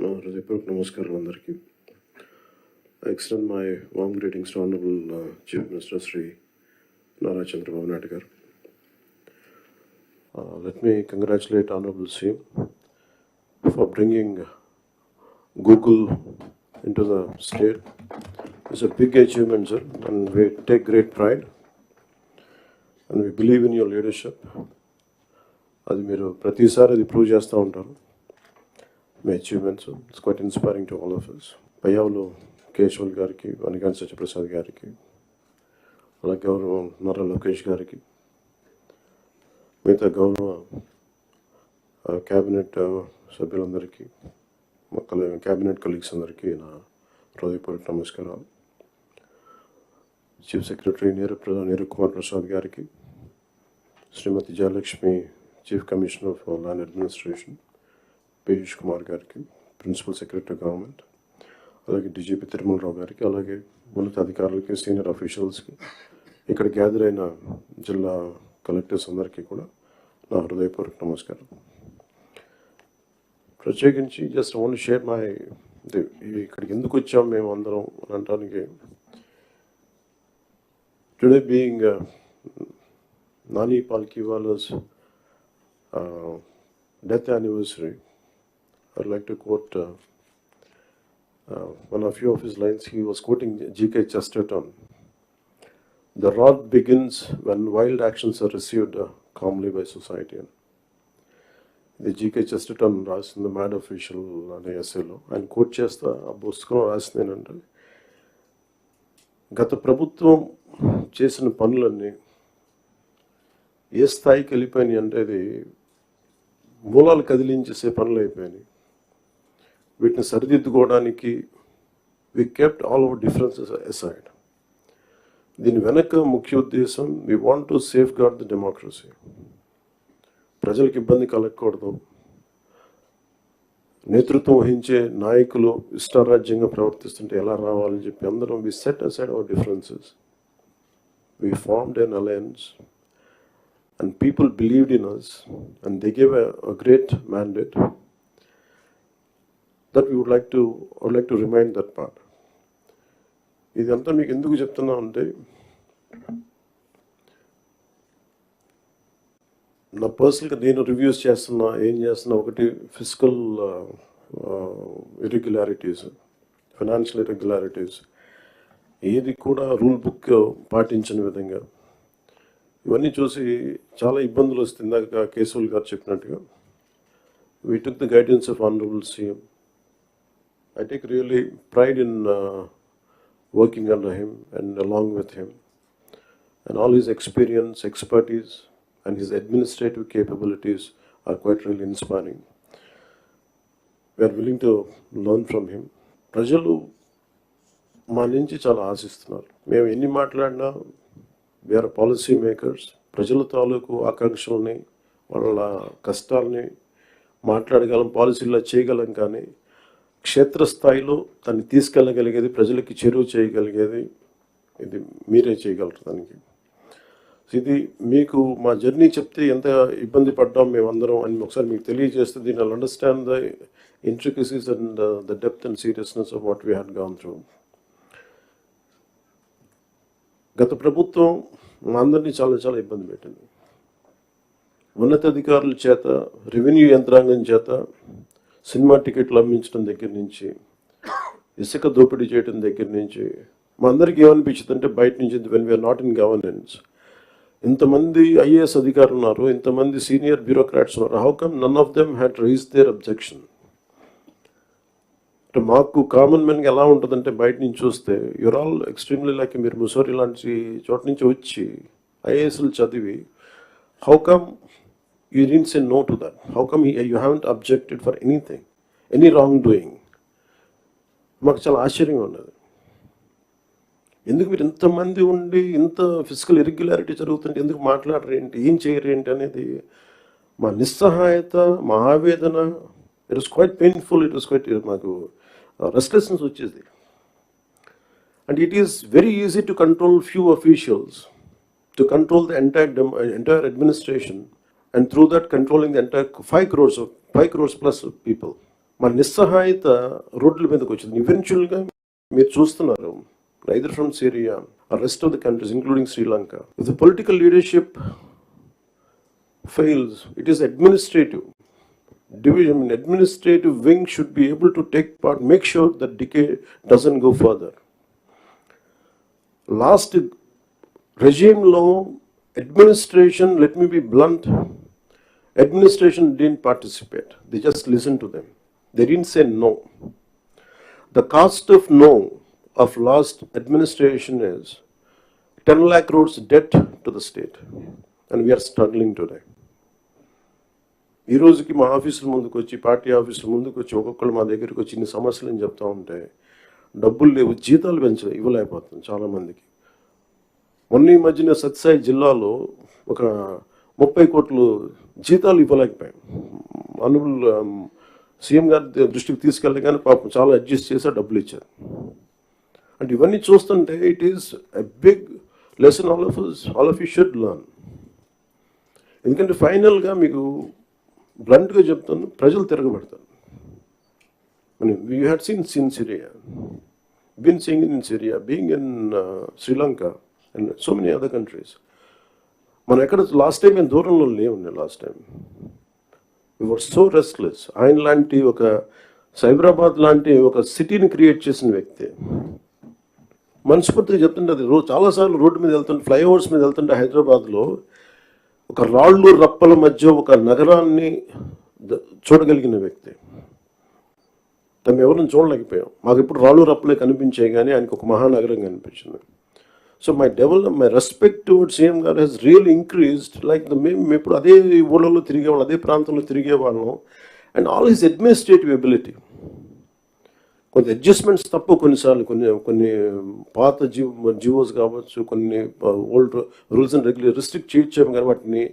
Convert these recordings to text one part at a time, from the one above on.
హృదయపూర్వక నమస్కారం అందరికీ. I extend my warm greetings to Honorable Chief Minister Sri Nara Chandrababu Naidu garu. Let me congratulate Honorable CM for bringing Google into the state. It's a big achievement, sir, and we take great pride and we believe in your leadership. అది మీరు ప్రతిసారి అది prove చేస్తూ ఉంటారు. మీ achievements it's quite inspiring to all of us. Payyavula Keshav గారికి, వనిగాని సత్యప్రసాద్ గారికి, అలాగే గౌరవ నారా లోకేష్ గారికి, మిగతా గౌరవ క్యాబినెట్ సభ్యులందరికీ, క్యాబినెట్ కలీగ్స్ అందరికీ నా హృదయపూర్వక నమస్కారాలు. చీఫ్ సెక్రటరీ నీరు కుమార్ ప్రసాద్ గారికి, Shrimati Jayalakshmi chief commissioner for land administration Piyush Kumar గారికి, ప్రిన్సిపల్ సెక్రటరీ గవర్నమెంట్, అలాగే డీజీపీ తిరుమలరావు గారికి, అలాగే ఉన్నత అధికారులకి, సీనియర్ అఫీషియల్స్కి, ఇక్కడ గ్యాదర్ అయిన జిల్లా కలెక్టర్స్ అందరికీ కూడా నా హృదయపూర్వక నమస్కారం. ప్రత్యేకించి జస్ట్ ఓన్లీ షేర్ మై ఇక్కడికి ఎందుకు వచ్చాం మేము అందరం అని అనడానికి, today being Nani Palkhivala's death anniversary, I'd like to quote one of few of his lines. He was quoting G.K. Chesterton. The wrath begins when wild actions are received calmly by society. ఇది GK Chesterton రాసింది mad official అనే ఎస్సేలో. ఆయన coat చేస్తా ఆ పుస్తకంలో రాసింది ఏంటంటే, గత ప్రభుత్వం చేసిన పనులన్నీ ఏ స్థాయికి వెళ్ళిపోయినాయి అంటే అది మూలాలు కదిలించేసే పనులు అయిపోయినాయి. వీటిని సరిదిద్దుకోవడానికి we kept all our differences aside. దీని వెనక ముఖ్య ఉద్దేశం, we want to safeguard the democracy. ప్రజలకు ఇబ్బంది కలగకూడదు, నేతృత్వం వహించే నాయకులు ఇష్టారాజ్యంగా ప్రవర్తిస్తుంటే ఎలా రావాలని చెప్పి అందరం we set aside our differences. We formed an alliance and people believed in us and they gave a great mandate that we would like to remind that part. ఇదంతా మీకు ఎందుకు చెప్తున్నా అంటే, నా పర్సనల్గా నేను రివ్యూస్ చేస్తున్నా, ఏం చేస్తున్నా, ఒకటి ఫిజికల్ ఇర్రెగ్యులారిటీస్, ఫైనాన్షియల్ ఇర్రెగ్యులారిటీస్, ఏది కూడా రూల్ బుక్ పాటించని విధంగా ఇవన్నీ చూసి చాలా ఇబ్బందులు వస్తుంది. ఇందాక కేశవుల్ గారు చెప్పినట్టుగా, we took the guidance of honourable CM. I take really pride in working under him and along with him, and all his experience, expertise and his administrative capabilities are quite really inspiring. We are willing to learn from him. ప్రజలు మా నుంచి చాలా ఆశిస్తున్నారు. మేము ఎన్ని మాట్లాడినా, we are policy makers. ప్రజల తాలూకు ఆకాంక్షల్ని, వాళ్ళ కష్టాలని మాట్లాడగలం, పాలసీల్లో చేయగలం, కానీ క్షేత్రస్థాయిలో దాన్ని తీసుకెళ్ళగలిగేది, ప్రజలకి చేరువ చేయగలిగేది ఇది మీరే చేయగలరు. దానికి ఇది మీకు మా జర్నీ చెప్తే ఎంత ఇబ్బంది పడ్డాం మేమందరం అని ఒకసారి మీకు తెలియజేస్తే, దీని I'll understand the intricacies and the depth and seriousness of what we had gone through. గత ప్రభుత్వం మా అందరినీ చాలా చాలా ఇబ్బంది పెట్టింది. ఉన్నతాధికారుల చేత, రెవెన్యూ యంత్రాంగం చేత సినిమా టికెట్లు అమ్మించడం దగ్గర నుంచి, ఇసుక దోపిడీ చేయడం దగ్గర నుంచి, మా అందరికీ ఏమనిపించింది అంటే, బయట నుంచి when we are not in governance, ఇంతమంది ఐఏఎస్ అధికారులు ఉన్నారు, ఇంతమంది సీనియర్ బ్యూరోక్రాట్స్ ఉన్నారు, how come none of them had raise their objection. అంటే మాకు కామన్ మెన్గా ఎలా ఉంటుందంటే, బయట నుంచి చూస్తే యూర్ ఆల్ ఎక్స్ట్రీమ్లీ లైక్, మీరు ముసోరి లాంటి చోట నుంచి వచ్చి ఐఏఎస్లు చదివి, how come you didn't say no to that? How come you haven't objected for anything, any wrongdoing? మాకు చాలా ఆశ్చర్యంగా ఉన్నది. ఎందుకు మీరు ఇంతమంది ఉండి ఇంత ఫిజికల్ ఇర్రెగ్యులారిటీ జరుగుతుంటే ఎందుకు మాట్లాడరు ఏంటి, ఏం చేయరు ఏంటి అనేది మా నిస్సహాయత, మా ఆవేదన. It was quite painful. It was quiet, మాకు రెస్ట్లెస్నెస్ వచ్చేది. And it is very easy to control few officials, to control the entire administration, and through that controlling the entire 5 crores plus of people. మన నిస్సహాయత రోడ్ల మీదకి వచ్చింది. ఈవెన్చువల్గా మీరు చూస్తున్నారు, either from Syria or rest of the countries, including Sri Lanka. If the political leadership fails, it is administrative division. Administrative wing should be able to take part, make sure that decay doesn't go further. Last regime law, administration, let me be blunt, administration didn't participate. They just listened to them. They didn't say no. The cost of no of last administration is 10 lakh crores debt to the state, and we are struggling today. ఈ రోజుకి మా ఆఫీసుల ముందుకు వచ్చి, party ఆఫీసుల ముందుకు వచ్చి ఒక్కొక్కరు మా దగ్గరికి వచ్చి ఇన్ని సమస్యలు అని చెప్తా ఉంటే డబ్బులు లేవు, జీతాలు ఇవ్వలేకపోతుంది చాలామందికి. మొన్న ఈ మధ్యన సత్యసాయి జిల్లాలో ఒక 30 కోట్లు జీతాలు ఇవ్వలేకపోయాం. అనుబుల్ సీఎం గారి దృష్టికి తీసుకెళ్ళగానే పాపం చాలా అడ్జస్ట్ చేసి డబ్బులు ఇచ్చారు. అంటే ఇవన్నీ చూస్తుంటే it is a big lesson all of you should learn. ఎందుకంటే ఫైనల్గా మీకు బ్లంట్గా చెప్తాను, ప్రజలు తిరగబడతారు. You had seen Syria, been seeing in Syria, being in Sri Lanka and so many other countries. మనం ఎక్కడ లాస్ట్ టైం మేము దూరంలో లేవున్నాయి. Last time we were so restless. ఆయన లాంటి ఒక సైబరాబాద్ లాంటి ఒక సిటీని క్రియేట్ చేసిన వ్యక్తి మనస్ఫూర్తిగా చెప్తుంటే, అది చాలాసార్లు రోడ్డు మీద వెళ్తుంటే, ఫ్లైఓవర్స్ మీద వెళ్తుంటే హైదరాబాద్లో ఒక రాళ్ళు రప్పల మధ్య ఒక నగరాన్ని చూడగలిగిన వ్యక్తి. తను ఎవరిని చూడలేకపోయాం. మాకు ఇప్పుడు రాళ్ళు రప్పలే కనిపించాయి, కానీ ఆయనకు ఒక మహానగరం కనిపించింది. So my respect towards CM గారు హెస్ రియల్లీ ఇంక్రీజ్డ్. లైక్ మేము ఇప్పుడు అదే ఊళ్ళలో తిరిగేవాళ్ళం, అదే ప్రాంతంలో తిరిగేవాళ్ళం. And all his administrative ability, కొంత అడ్జస్ట్మెంట్స్ తప్ప కొన్నిసార్లు కొన్ని పాత జివోస్ కావచ్చు, కొన్ని old rules and regulation restrict చేయొచ్చాము, కానీ వాటిని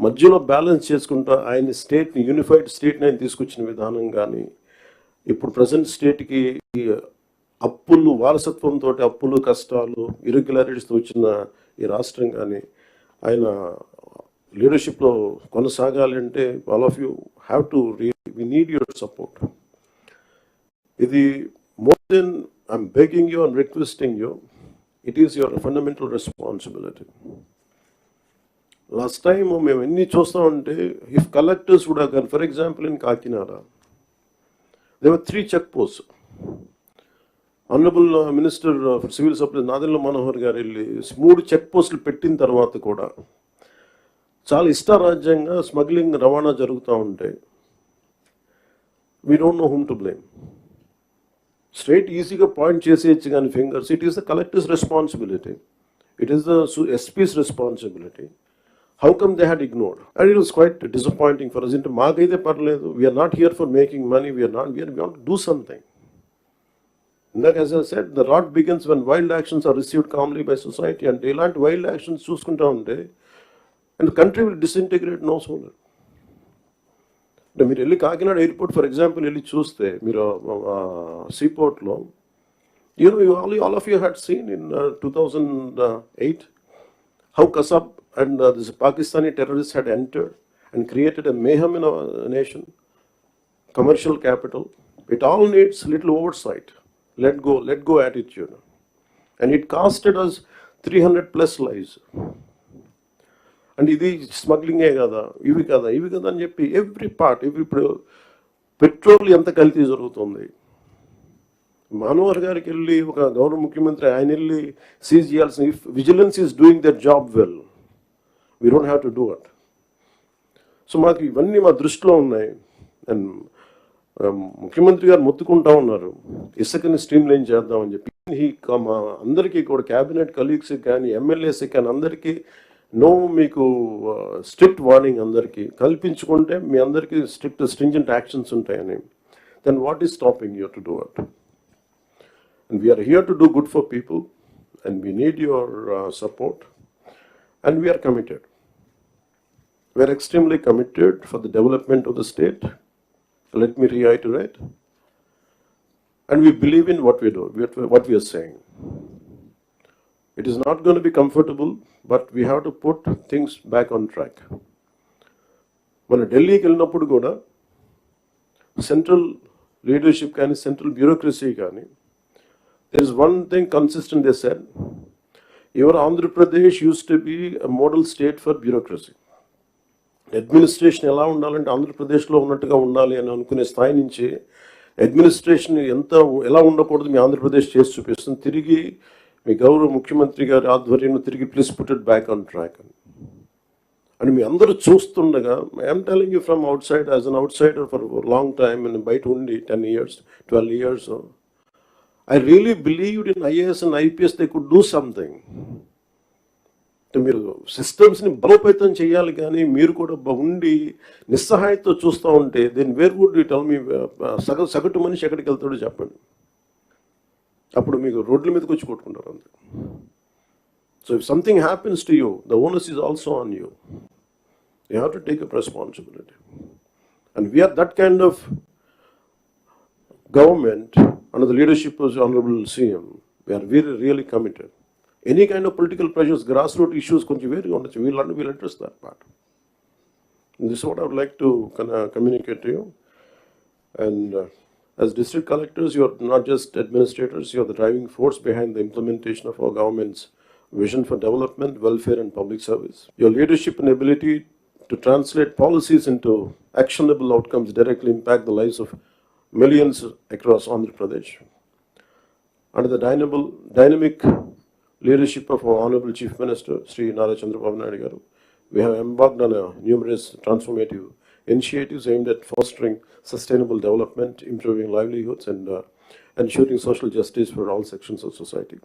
మధ్యలో బ్యాలెన్స్ చేసుకుంటూ ఆయన స్టేట్ని, యూనిఫైడ్ స్టేట్ని ఆయన తీసుకొచ్చిన విధానం కానీ, ఇప్పుడు ప్రజెంట్ స్టేట్కి అప్పులు, వారసత్వంతో అప్పులు, కష్టాలు, ఇరెగ్యులారిటీస్తో వచ్చిన ఈ రాష్ట్రం కానీ ఆయన లీడర్షిప్లో కొనసాగాలి అంటే all of you have to we need your support. ఇది more than I'm begging you and requesting you, it is your fundamental responsibility. Last time మేము ఎన్ని చూస్తామంటే, ఇఫ్ కలెక్టర్స్ కూడా కానీ, for example in Kakinada there were 3 check post. Honourable minister for civil supplies Nadendla Manohar గారు వెళ్ళి 3 check పోస్టులు పెట్టిన తర్వాత కూడా చాలా ఇష్టారాజ్యంగా స్మగ్లింగ్, రవాణా జరుగుతూ ఉంటాయి. We don't know whom to blame. Straight ఈజీగా పాయింట్ చేసేయచ్చు కానీ fingers, it is the collector's responsibility, it is the SPs responsibility. How come they had ignored? And it was quite disappointing for us. అంటే మాకైతే పర్లేదు, we are not here for making money, we are want to do something. ఇందాక as I said, the rot begins when wild actions are received calmly by society. And ఇలాంటి wild actions చూసుకుంటా ఉంటే and country will disintegrate no sooner. అంటే మీరు వెళ్ళి Kakinada airport for example వెళ్ళి చూస్తే, మీరు సీపోర్ట్లో, all of you had seen in 2008 how Kasab and this Pakistani terrorists had entered and created a mayhem in our nation, commercial capital. It all needs little oversight. Let go attitude. And it costed us 300+ lives. And ఇది స్మగ్లింగే కదా, ఇవి కదా అని చెప్పి every part, ఇప్పుడు petrol ఎంత కల్తీ జరుగుతుంది. మనోహర్ గారికి వెళ్ళి ఒక గౌరవ ముఖ్యమంత్రి ఆయన వెళ్ళి సీజ్ చేయాల్సిన, if vigilance is doing their job well, we don't have to do it. So మాకు ఇవన్నీ మా దృష్టిలో ఉన్నాయి. అండ్ ముఖ్యమంత్రి గారు మొత్తుకుంటా ఉన్నారు ఇసుకని స్ట్రీమ్ లైన్ చేద్దామని చెప్పి. మా అందరికీ కూడా క్యాబినెట్ కలీగ్స్కి కానీ, ఎమ్మెల్యేస్కి కానీ అందరికీ మీకు స్ట్రిక్ట్ వార్నింగ్ అందరికీ కల్పించుకుంటే మీ అందరికీ స్ట్రింజెంట్ యాక్షన్స్ ఉంటాయని. Then what is stopping you to do it? And we are here to do good for people and we need your support and we are committed. We are extremely committed for the development of the state. Let me reiterate, and we believe in what we do, what we are saying. It is not going to be comfortable, but we have to put things back on track. మన ఢిల్లీకి వెళ్ళినప్పుడు కూడా central leadership కానీ central bureaucracy కానీ, there is one thing consistent they said. Your Andhra Pradesh used to be a model state for bureaucracy. Administration ఎలా ఉండాలంటే ఆంధ్రప్రదేశ్లో ఉన్నట్టుగా ఉండాలి అని అనుకునే స్థాయి నుంచి అడ్మినిస్ట్రేషన్ ఎలా ఉండకూడదు మీ ఆంధ్రప్రదేశ్ చేసి చూపిస్తుంది. తిరిగి మీ గౌరవ ముఖ్యమంత్రి గారి ఆధ్వర్యంలో తిరిగి please put it back on track అని మీ అందరూ చూస్తుండగా, I'm telling you from out side as an out cider for long time and బయట ఉండి 10 years 12 years, I really believed in IAS and IPS they could do something. మీరు సిస్టమ్స్ని బలోపేతం చేయాలి, కానీ మీరు కూడా ఉండి నిస్సహాయతో చూస్తూ ఉంటే then where would you tell me సగటు మనిషి ఎక్కడికి వెళ్తాడో చెప్పండి. అప్పుడు మీకు రోడ్ల మీదకి వచ్చి కొట్టుకుంటారు అంతే. So if something happens to you, the onus is also on you. You have to take up responsibility. And we are that kind of government under the leadership of the Honorable CM. We are really committed. Any kind of political pressures, grassroots issues, we'll address that part. And this is what I would like to communicate to you. And as district collectors, you are not just administrators, you are the driving force behind the implementation of our government's vision for development, welfare and public service. Your leadership and ability to translate policies into actionable outcomes directly impact the lives of millions across Andhra Pradesh. Under the dynamic leadership of our Honorable Chief Minister, Sri Nara Chandrababu Naidu Garu, we have embarked on numerous transformative initiatives aimed at fostering sustainable development, improving livelihoods, and ensuring social justice for all sections of society.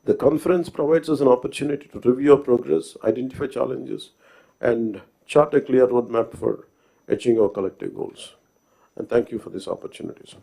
The conference provides us an opportunity to review our progress, identify challenges, and chart a clear roadmap for achieving our collective goals. And thank you for this opportunity, sir.